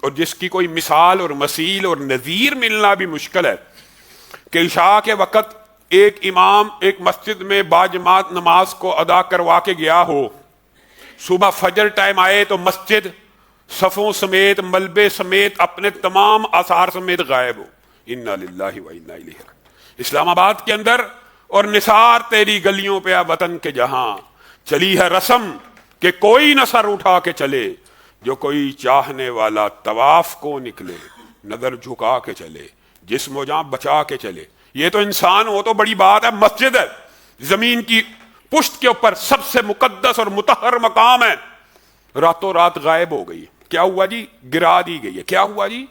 اور جس کی کوئی مثال اور مثیل اور نظیر ملنا بھی مشکل ہے کہ عشاء کے وقت ایک امام ایک مسجد میں باجماعت نماز کو ادا کروا کے گیا ہو، صبح فجر ٹائم آئے تو مسجد صفوں سمیت ملبے سمیت اپنے تمام آثار سمیت غائب ہو. انا للہ و انا الیہ راجعون. اسلام آباد کے اندر اور نثار تیری گلیوں پہ وطن کے جہاں چلی ہے رسم کہ کوئی نہ سر اٹھا کے چلے، جو کوئی چاہنے والا طواف کو نکلے نظر جھکا کے چلے، جسم و جان بچا کے چلے. یہ تو انسان ہو تو بڑی بات ہے، مسجد ہے زمین کی پشت کے اوپر سب سے مقدس اور مطہر مقام ہے، راتوں رات غائب ہو گئی. کیا ہوا جی؟ گرا دی گئی ہے. کیا ہوا جی؟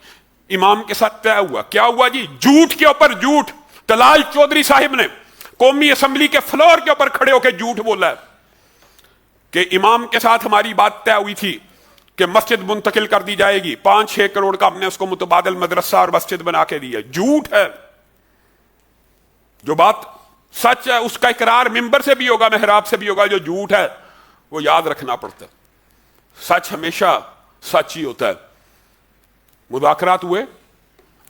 امام کے ساتھ طے ہوا. کیا ہوا جی؟ جھوٹ کے اوپر جھوٹ. طلال چودھری صاحب نے قومی اسمبلی کے فلور کے اوپر کھڑے ہو کے جھوٹ بولا ہے کہ امام کے ساتھ ہماری بات طے ہوئی تھی کہ مسجد منتقل کر دی جائے گی، 5-6 کروڑ کا ہم نے اس کو متبادل مدرسہ اور مسجد بنا کے دیا. جھوٹ ہے. جو بات سچ ہے اس کا اقرار ممبر سے بھی ہوگا، محراب سے بھی ہوگا. جو جھوٹ ہے وہ یاد رکھنا پڑتا ہے. سچ ہمیشہ سچ ہی ہوتا ہے. مذاکرات ہوئے،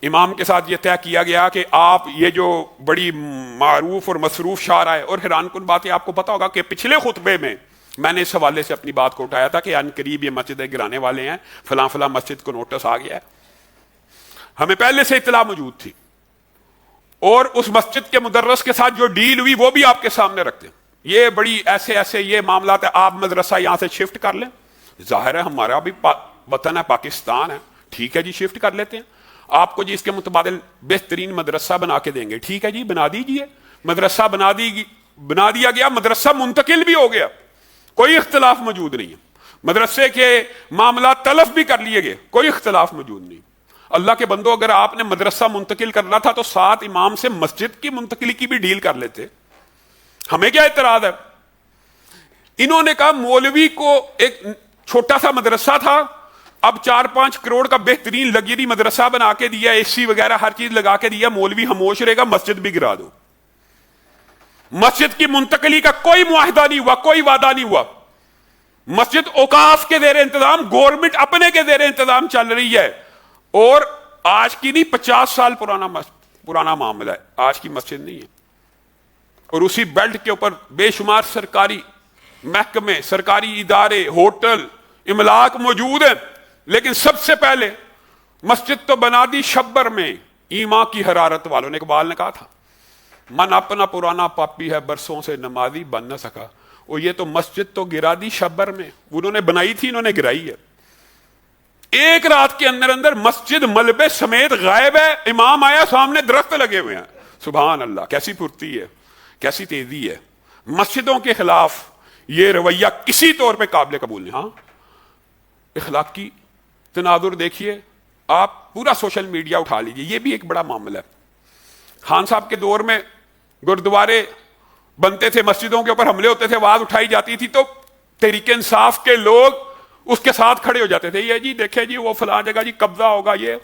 امام کے ساتھ یہ طے کیا گیا کہ آپ یہ جو بڑی معروف اور مصروف شاعر ہے، اور حیران کن بات ہے آپ کو پتا ہوگا کہ پچھلے خطبے میں نے اس حوالے سے اپنی بات کو اٹھایا تھا کہ ان قریب یہ مسجدیں گرانے والے ہیں، فلاں فلاں مسجد کو نوٹس آ گیا ہے. ہمیں پہلے سے اطلاع موجود تھی اور اس مسجد کے مدرس کے ساتھ جو ڈیل ہوئی وہ بھی آپ کے سامنے رکھتے ہیں. یہ بڑی ایسے یہ معاملات ہیں، آپ مدرسہ یہاں سے شفٹ کر لیں. ظاہر ہے ہمارا بھی وطن ہے، پاکستان ہے، ٹھیک ہے جی شفٹ کر لیتے ہیں. آپ کو جی اس کے متبادل بہترین مدرسہ بنا کے دیں گے، ٹھیک ہے جی بنا دیجئے. مدرسہ بنا دیا گیا، مدرسہ منتقل بھی ہو گیا، کوئی اختلاف موجود نہیں ہے. مدرسے کے معاملات تلف بھی کر لیے گئے، کوئی اختلاف موجود نہیں. اللہ کے بندو، اگر آپ نے مدرسہ منتقل کرنا تھا تو ساتھ امام سے مسجد کی منتقلی کی بھی ڈیل کر لیتے. ہمیں کیا اعتراض ہے؟ انہوں نے کہا مولوی کو ایک چھوٹا سا مدرسہ تھا، اب 4-5 کروڑ کا بہترین لگژری مدرسہ بنا کے دیا، اے سی وغیرہ ہر چیز لگا کے دیا، مولوی خاموش رہے گا، مسجد بھی گرا دو. مسجد کی منتقلی کا کوئی معاہدہ نہیں ہوا، کوئی وعدہ نہیں ہوا. مسجد اوقاف کے زیر انتظام، گورنمنٹ اپنے کے زیر انتظام چل رہی ہے. اور آج کی نہیں 50 سال پرانا معاملہ ہے، آج کی مسجد نہیں ہے. اور اسی بیلٹ کے اوپر بے شمار سرکاری محکمے، سرکاری ادارے، ہوٹل، املاک موجود ہیں. لیکن سب سے پہلے مسجد تو بنا دی شبر میں، ایمان کی حرارت والوں نے. اقبال نے کہا تھا من اپنا پرانا پاپی ہے، برسوں سے نمازی بن نہ سکا. اور یہ تو مسجد تو گرا دی شبر میں، انہوں نے بنائی تھی، انہوں نے گرائی ہے. ایک رات کے اندر مسجد ملبے سمیت غائب ہے. امام آیا، سامنے درخت لگے ہوئے ہیں. سبحان اللہ، کیسی پھرتی ہے، کیسی تیزی ہے. مسجدوں کے خلاف یہ رویہ کسی طور پہ قابل قبول نہیں. ہاں اخلاقی تناظر دیکھیے آپ، پورا سوشل میڈیا اٹھا لیجیے، یہ بھی ایک بڑا معاملہ ہے. خان صاحب کے دور میں گردوارے بنتے تھے، مسجدوں کے اوپر حملے ہوتے تھے، آواز اٹھائی جاتی تھی تو تحریک انصاف کے لوگ اس کے ساتھ کھڑے ہو جاتے تھے. یہ جی دیکھیں جی وہ فلاں جگہ جی قبضہ ہوگا. یہ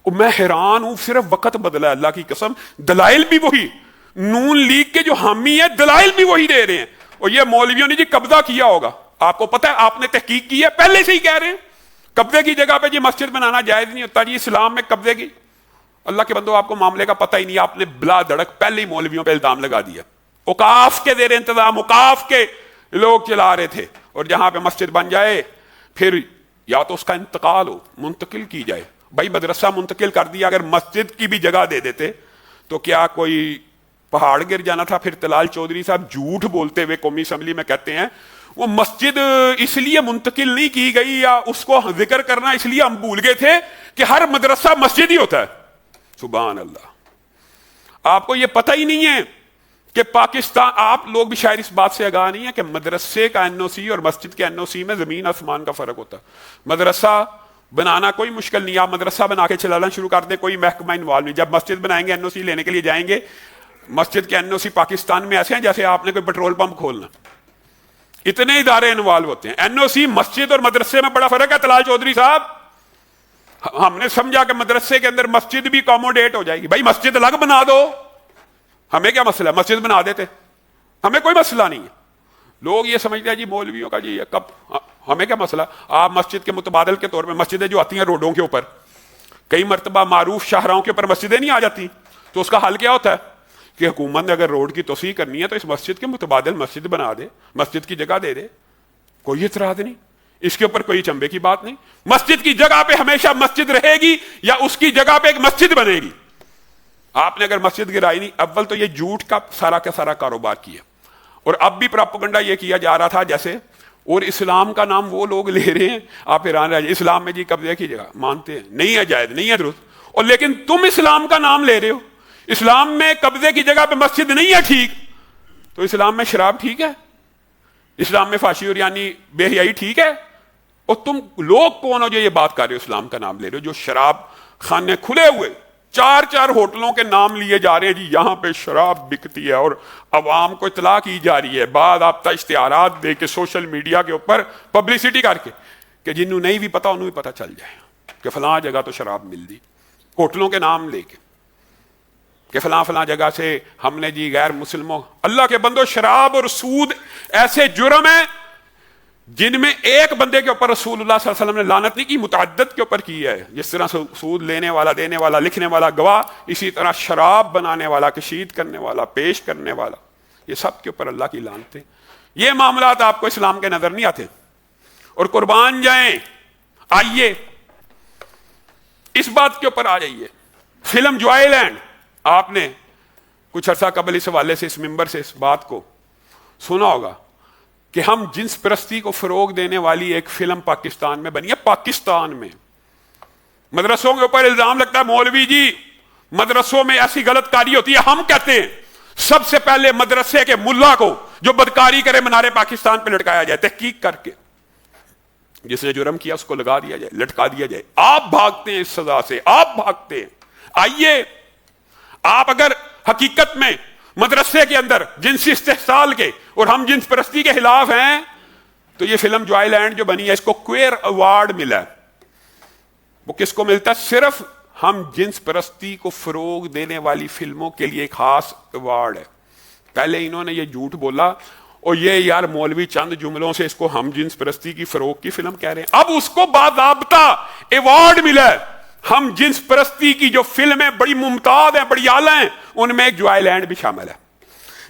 میں حیران ہوں، صرف وقت بدلا ہے، اللہ کی قسم دلائل بھی وہی، نون لیگ کے جو حامی ہیں دلائل بھی وہی دے رہے ہیں. اور یہ مولویوں نے جی قبضہ کیا ہوگا. آپ کو پتہ ہے، آپ نے تحقیق کی ہے، پہلے سے ہی کہہ رہے ہیں قبضے کی جگہ پہ جی مسجد بنانا جائز نہیں ہوتا. جی اسلام میں قبضے کی، اللہ کے بندو آپ کو معاملے کا پتہ ہی نہیں، آپ نے بلا دڑک پہلے ہی مولویوں پہ الزام لگا دیا. اوقاف کے زیر انتظام اوقاف کے لوگ چلا رہے تھے. اور جہاں پہ مسجد بن جائے پھر یا تو اس کا انتقال ہو، منتقل کی جائے. بھائی مدرسہ منتقل کر دیا، اگر مسجد کی بھی جگہ دے دیتے تو کیا کوئی پہاڑ گر جانا تھا؟ پھر طلال چودھری صاحب جھوٹ بولتے ہوئے قومی اسمبلی میں کہتے ہیں وہ مسجد اس لیے منتقل نہیں کی گئی یا اس کو ذکر کرنا اس لیے ہم بھول گئے تھے کہ ہر مدرسہ مسجد ہی ہوتا ہے. سبحان اللہ. آپ کو یہ پتہ ہی نہیں ہے کہ پاکستان، آپ لوگ بھی شاید اس بات سے آگاہ نہیں ہے کہ مدرسے کا این او سی اور مسجد کے این او سی میں زمین آسمان کا فرق ہوتا ہے. مدرسہ بنانا کوئی مشکل نہیں، آپ مدرسہ بنا کے چلانا شروع کر دیں، کوئی محکمہ انوالو نہیں. جب مسجد بنائیں گے این او سی لینے کے لیے جائیں گے، مسجد کے این او سی پاکستان میں ایسے ہیں جیسے آپ نے کوئی پیٹرول پمپ کھولنا، اتنے ادارے انوالو ہوتے ہیں. این او سی مسجد اور مدرسے میں بڑا فرق ہے. طلال چودھری صاحب، ہم نے سمجھا کہ مدرسے کے اندر مسجد بھی اکوموڈیٹ ہو جائے گی. بھائی مسجد الگ بنا دو، ہمیں کیا مسئلہ ہے، مسجد بنا دیتے، ہمیں کوئی مسئلہ نہیں ہے. لوگ یہ سمجھتے ہیں جی مولویوں کا جی کب ہمیں کیا مسئلہ؟ آپ مسجد کے متبادل کے طور پہ مسجدیں جو آتی ہیں روڈوں کے اوپر، کئی مرتبہ معروف شاہراہوں کے اوپر مسجدیں نہیں آ جاتی، تو اس کا حل کیا ہوتا ہے کہ حکومت نے اگر روڈ کی توسیع کرنی ہے تو اس مسجد کے متبادل مسجد بنا دے، مسجد کی جگہ دے دے، کوئی اعتراض نہیں، اس کے اوپر کوئی چنبے کی بات نہیں. مسجد کی جگہ پہ ہمیشہ مسجد رہے گی یا اس کی جگہ پہ ایک مسجد بنے گی. آپ نے اگر مسجد گرائی نہیں، اول تو یہ جھوٹ کا سارا کاروبار کیا، اور اب بھی پراپیگنڈا یہ کیا جا رہا تھا جیسے، اور اسلام کا نام وہ لوگ لے رہے ہیں، آپ حیران رہ جائیں، اسلام میں جی قبضے کی جگہ مانتے ہیں، نہیں ہے جائز، نہیں ہے درست، اور لیکن تم اسلام کا نام لے رہے ہو. اسلام میں قبضے کی جگہ پہ مسجد نہیں ہے ٹھیک، تو اسلام میں شراب ٹھیک ہے؟ اسلام میں فحاشی اور یعنی بے حیائی ٹھیک ہے؟ اور تم لوگ کون ہو جو یہ بات کر رہے ہو اسلام کا نام لے رہے ہو؟ جو شراب خانے کھلے ہوئے 4 ہوٹلوں کے نام لیے جا رہے ہیں، جی یہاں پہ شراب بکتی ہے، اور عوام کو اطلاع کی جا رہی ہے، بعد آپ اشتہارات دے کے سوشل میڈیا کے اوپر پبلسٹی کر کے کہ جنہوں نہیں بھی پتا انہوں بھی پتا چل جائے کہ فلاں جگہ تو شراب مل دی، ہوٹلوں کے نام لے کے کہ فلاں جگہ سے ہم نے جی غیر مسلموں. اللہ کے بندو، شراب اور سود ایسے جرم ہیں جن میں ایک بندے کے اوپر رسول اللہ صلی اللہ علیہ وسلم نے لعنت نہیں کی، متعدد کے اوپر کی ہے. جس طرح سود لینے والا، دینے والا، لکھنے والا گواہ، اسی طرح شراب بنانے والا، کشید کرنے والا، پیش کرنے والا، یہ سب کے اوپر اللہ کی لعنت ہے. یہ معاملات آپ کو اسلام کے نظر نہیں آتے. اور قربان جائیں، آئیے اس بات کے اوپر آ جائیے. فلم جوائے لینڈ، آپ نے کچھ عرصہ قبل اس حوالے سے اس ممبر سے اس بات کو سنا ہوگا کہ ہم جنس پرستی کو فروغ دینے والی ایک فلم پاکستان میں بنی ہے. پاکستان میں مدرسوں کے اوپر الزام لگتا ہے، مولوی جی مدرسوں میں ایسی غلط کاری ہوتی ہے. ہم کہتے ہیں سب سے پہلے مدرسے کے ملا کو جو بدکاری کرے منارے پاکستان پہ لٹکایا جائے، تحقیق کر کے جس نے جرم کیا اس کو لگا دیا جائے، لٹکا دیا جائے. آپ بھاگتے ہیں اس سزا سے، آپ بھاگتے ہیں. آئیے، آپ اگر حقیقت میں مدرسے کے اندر جنسی استحصال کے اور ہم جنس پرستی کے خلاف ہیں تو یہ فلم جوائے لینڈ جو بنی ہے اس کو کوئر ایوارڈ ملا ہے. وہ کس کو ملتا ہے؟ صرف ہم جنس پرستی کو فروغ دینے والی فلموں کے لیے ایک خاص ایوارڈ ہے. پہلے انہوں نے یہ جھوٹ بولا اور یہ یار مولوی چند جملوں سے اس کو ہم جنس پرستی کی فروغ کی فلم کہہ رہے ہیں. اب اس کو باضابطہ ایوارڈ ملا ہے. ہم جنس پرستی کی جو فلمیں بڑی ممتاز ہیں، بڑی اعلیٰ ہیں، ان میں ایک جوائے لینڈ بھی شامل ہے.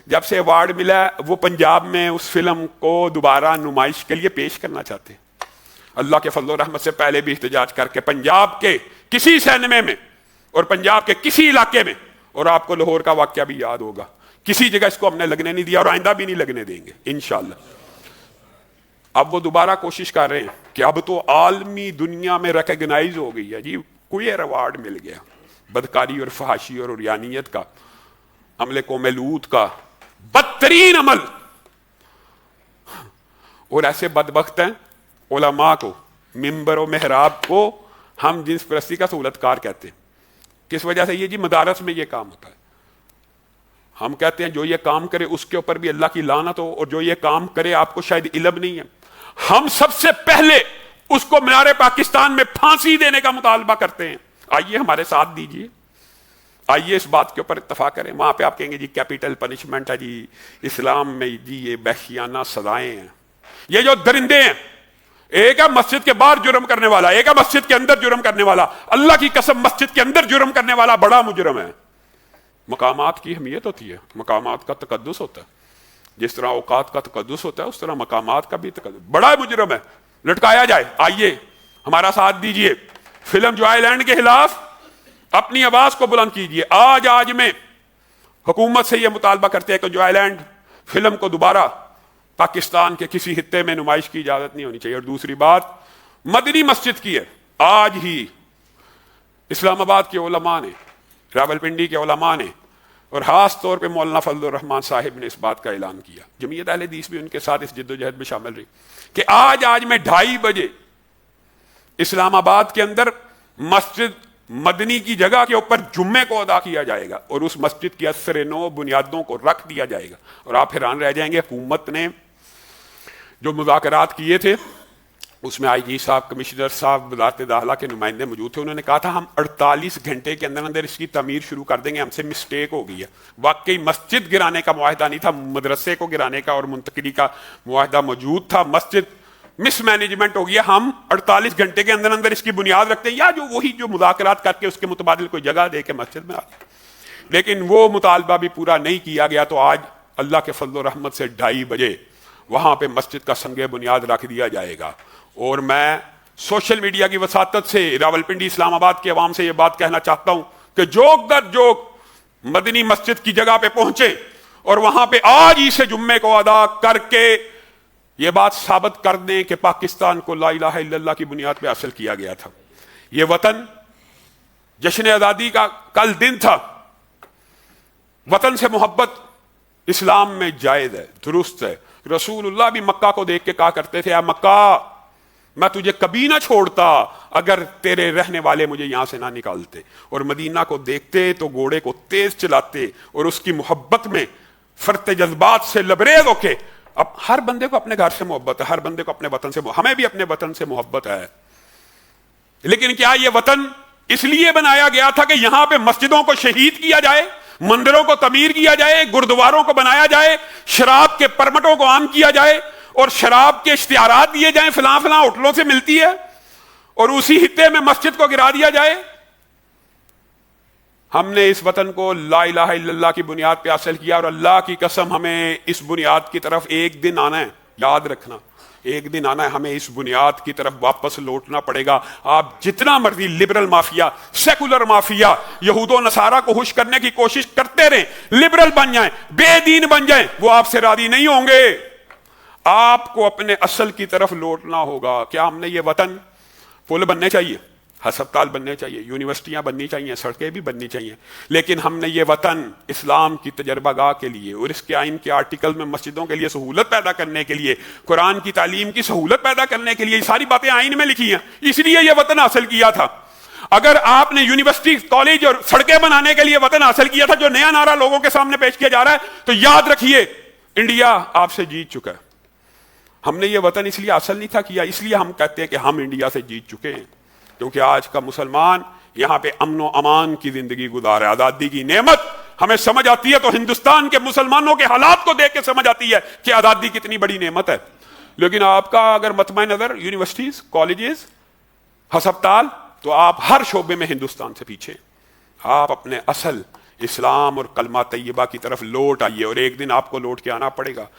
جب سے ایوارڈ ملا ہے وہ پنجاب میں اس فلم کو دوبارہ نمائش کے لیے پیش کرنا چاہتے ہیں. اللہ کے فضل و رحمت سے پہلے بھی احتجاج کر کے پنجاب کے کسی سینمے میں اور پنجاب کے کسی علاقے میں، اور آپ کو لاہور کا واقعہ بھی یاد ہوگا، کسی جگہ اس کو ہم نے لگنے نہیں دیا اور آئندہ بھی نہیں لگنے دیں گے انشاءاللہ. اب وہ دوبارہ کوشش کر رہے ہیں کہ اب تو عالمی دنیا میں ریکگنائز ہو گئی ہے جی، کوئی ایوارڈ مل گیا بدکاری اور فحاشی اور عریانیت کا، عمل قوم لوط کا بدترین عمل. اور ایسے بدبخت ہیں علماء کو، ممبر و محراب کو ہم جنس پرستی کا سہولت کار کہتے ہیں. کس وجہ سے؟ یہ جی مدارس میں یہ کام ہوتا ہے. ہم کہتے ہیں جو یہ کام کرے اس کے اوپر بھی اللہ کی لعنت ہو، اور جو یہ کام کرے آپ کو شاید علم نہیں ہے. ہم سب سے پہلے اس کو مینار پاکستان میں پھانسی دینے کا مطالبہ کرتے ہیں. آئیے ہمارے ساتھ دیجیے، آئیے اس بات کے اوپر اتفاق کریں. وہاں پہ آپ کہیں گے جی کیپیٹل پنشمنٹ ہے جی اسلام میں، جی یہ وحشیانہ سزائیں ہیں. یہ جو درندے ہیں، ایک ہے مسجد کے باہر جرم کرنے والا، ایک ہے مسجد کے اندر جرم کرنے والا. اللہ کی قسم مسجد کے اندر جرم کرنے والا بڑا مجرم ہے. مقامات کی اہمیت ہوتی ہے، مقامات کا تقدس ہوتا ہے. جس طرح اوقات کا تقدس ہوتا ہے اس طرح مقامات کا بھی تقدس. بڑا مجرم ہے، لٹکایا جائے. آئیے ہمارا ساتھ دیجئے، فلم جوائے لینڈ کے خلاف اپنی آواز کو بلند کیجئے. آج میں حکومت سے یہ مطالبہ کرتے ہیں کہ جوائے لینڈ فلم کو دوبارہ پاکستان کے کسی خطے میں نمائش کی اجازت نہیں ہونی چاہیے. اور دوسری بات مدنی مسجد کی ہے. آج ہی اسلام آباد کے علماء نے، راولپنڈی کے علماء نے، اور خاص طور پہ مولانا فضل الرحمان صاحب نے اس بات کا اعلان کیا، جمعیت اہل حدیث بھی ان کے ساتھ اس جد و جہد میں شامل رہی، کہ آج میں 2:30 بجے اسلام آباد کے اندر مسجد مدنی کی جگہ کے اوپر جمعے کو ادا کیا جائے گا، اور اس مسجد کی اثر نو بنیادوں کو رکھ دیا جائے گا. اور آپ حیران رہ جائیں گے، حکومت نے جو مذاکرات کیے تھے اس میں آئی جی صاحب، کمشنر صاحب، وزارت داخلہ کے نمائندے موجود تھے. انہوں نے کہا تھا ہم 48 گھنٹے کے اندر اندر اس کی تعمیر شروع کر دیں گے، ہم سے مسٹیک ہو گئی ہے. واقعی مسجد گرانے کا معاہدہ نہیں تھا، مدرسے کو گرانے کا اور منتقلی کا معاہدہ موجود تھا. مسجد مس مینجمنٹ ہو گیا. ہم 48 گھنٹے کے اندر اندر اس کی بنیاد رکھتے ہیں، یا جو مذاکرات کر کے اس کے متبادل کوئی جگہ دے کے مسجد میں آتے، لیکن وہ مطالبہ بھی پورا نہیں کیا گیا. تو آج اللہ کے فضل و رحمت سے 2:30 بجے وہاں پہ مسجد کا سنگ بنیاد رکھ دیا جائے گا. اور میں سوشل میڈیا کی وساطت سے راولپنڈی اسلام آباد کے عوام سے یہ بات کہنا چاہتا ہوں کہ جوک در جوک مدنی مسجد کی جگہ پہ پہنچے اور وہاں پہ آج ہی سے جمعے کو ادا کر کے یہ بات ثابت کر دیں کہ پاکستان کو لا الہ الا اللہ کی بنیاد پہ حاصل کیا گیا تھا. یہ وطن جشن آزادی کا کل دن تھا. وطن سے محبت اسلام میں جائز ہے، درست ہے. رسول اللہ بھی مکہ کو دیکھ کے کہا کرتے تھے، اے مکہ میں تجھے کبھی نہ چھوڑتا اگر تیرے رہنے والے مجھے یہاں سے نہ نکالتے. اور مدینہ کو دیکھتے تو گھوڑے کو تیز چلاتے اور اس کی محبت میں فرط جذبات سے لبریز ہو کے. اب ہر بندے کو اپنے گھر سے محبت ہے، ہر بندے کو اپنے وطن سے ہمیں بھی اپنے وطن سے محبت ہے. لیکن کیا یہ وطن اس لیے بنایا گیا تھا کہ یہاں پہ مسجدوں کو شہید کیا جائے، مندروں کو تعمیر کیا جائے، گردواروں کو بنایا جائے، شراب کے پرمٹوں کو عام کیا جائے اور شراب کے اشتہارات دیے جائیں فلاں فلاں ہوٹلوں سے ملتی ہے اور اسی خطے میں مسجد کو گرا دیا جائے؟ ہم نے اس وطن کو لا الہ الا اللہ کی بنیاد پہ حاصل کیا، اور اللہ کی قسم ہمیں اس بنیاد کی طرف ایک دن آنا ہے. یاد رکھنا، ایک دن آنا ہے، ہمیں اس بنیاد کی طرف واپس لوٹنا پڑے گا. آپ جتنا مرضی لبرل مافیا، سیکولر مافیا، یہود و نصارہ کو خوش کرنے کی کوشش کرتے رہیں، لبرل بن جائیں، بے دین بن جائیں، وہ آپ سے راضی نہیں ہوں گے. آپ کو اپنے اصل کی طرف لوٹنا ہوگا. کیا ہم نے یہ وطن پل بننے چاہیے، ہسپتال بننے چاہیے، یونیورسٹیاں بننی چاہیے، سڑکیں بھی بننی چاہیے، لیکن ہم نے یہ وطن اسلام کی تجربہ گاہ کے لیے اور اس کے آئین کے آرٹیکل میں مسجدوں کے لیے سہولت پیدا کرنے کے لیے، قرآن کی تعلیم کی سہولت پیدا کرنے کے لیے، یہ ساری باتیں آئین میں لکھی ہیں. اس لیے یہ وطن حاصل کیا تھا. اگر آپ نے یونیورسٹی، کالج اور سڑکیں بنانے کے لیے وطن حاصل کیا تھا، جو نیا نعرہ لوگوں کے سامنے پیش کیا جا رہا ہے، تو یاد رکھیے انڈیا آپ سے جیت چکا ہے. ہم نے یہ وطن اس لیے حاصل نہیں تھا کیا، اس لیے ہم کہتے ہیں کہ ہم انڈیا سے جیت چکے ہیں، کیونکہ آج کا مسلمان یہاں پہ امن و امان کی زندگی گزار ہے. آزادی کی نعمت ہمیں سمجھ آتی ہے تو ہندوستان کے مسلمانوں کے حالات کو دیکھ کے سمجھ آتی ہے کہ آزادی کتنی بڑی نعمت ہے. لیکن آپ کا اگر مطمع نظر یونیورسٹیز، کالجز، ہسپتال، تو آپ ہر شعبے میں ہندوستان سے پیچھے. آپ اپنے اصل اسلام اور کلمہ طیبہ کی طرف لوٹ آئیے، اور ایک دن آپ کو لوٹ کے آنا پڑے گا.